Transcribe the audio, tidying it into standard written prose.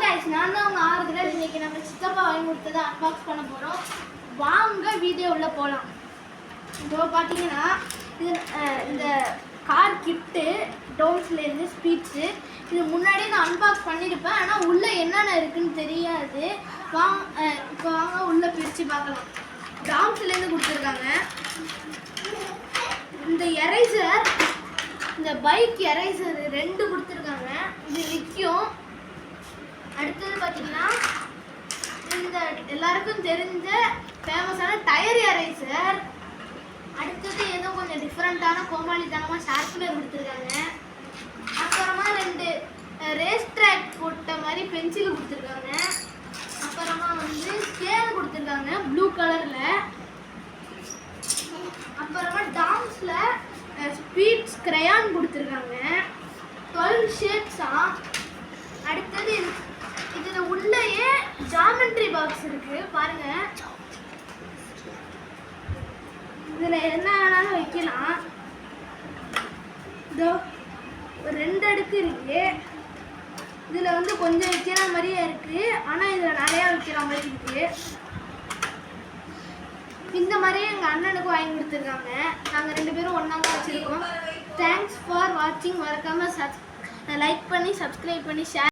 Guys, நான் தான் உங்க ஆறுதல். இன்னைக்கு நம்ம சித்தப்பா வாங்கி கொடுத்ததை அன்பாக்ஸ் பண்ண போறோம். வாங்க வீடியோ உள்ள போலாம். இப்போ பார்த்தீங்கன்னா இந்த கார் கிட்டு டோம்ஸ்லேருந்து ஸ்பீட்ஸு இது முன்னாடியே நான் அன்பாக்ஸ் பண்ணியிருப்பேன். ஆனால் உள்ளே என்னென்ன இருக்குன்னு தெரியாது. இப்போ வாங்க உள்ளே பிரித்து பார்க்கலாம். டோம்ஸ்லேருந்து கொடுத்துருக்காங்க. இந்த எரேசர், இந்த பைக் எரேசர் 2 கொடுத்துருக்காங்க. இது நிற்கும். அடுத்தது பார்த்தீங்கன்னா இந்த எல்லாருக்கும் தெரிஞ்ச ஃபேமஸான டயர் எரேசர். அடுத்தது ஏதோ கொஞ்சம் டிஃப்ரெண்ட்டான கோமாளித்தனமாக ஷார்ப்னர் கொடுத்துருக்காங்க. அப்புறமா 2 ரேஸ் ட்ராக் போட்ட மாதிரி பென்சில் கொடுத்துருக்காங்க. அப்புறமா ஸ்கேல் கொடுத்துருக்காங்க ப்ளூ கலரில். அப்புறமா டாம்ஸில் ஸ்பீட்ஸ் கிரையான் கொடுத்துருக்காங்க. 12 ஷேப்ஸா. அடுத்தது இதில் உள்ளேயே ஜாமெட்ரி பாக்ஸ் இருக்குது பாருங்கள். இதில் என்ன வேணாலும் வைக்கலாம். இதோ 2 அடுக்கு இருக்குது. இதில் கொஞ்சம் வைக்கிற மாதிரியே இருக்குது, ஆனால் இதில் நிறையா வைக்கிற மாதிரி இருக்குது. இந்த மாதிரியே எங்கள் அண்ணனுக்கு வாங்கி கொடுத்துருக்காங்க. நாங்கள் 2 பேரும் ஒன்றா தான் வச்சுருக்கோம். தேங்க்ஸ் ஃபார் வாட்சிங். மறக்காமல் லைக் பண்ணி சப்ஸ்கிரைப் பண்ணி ஷேர்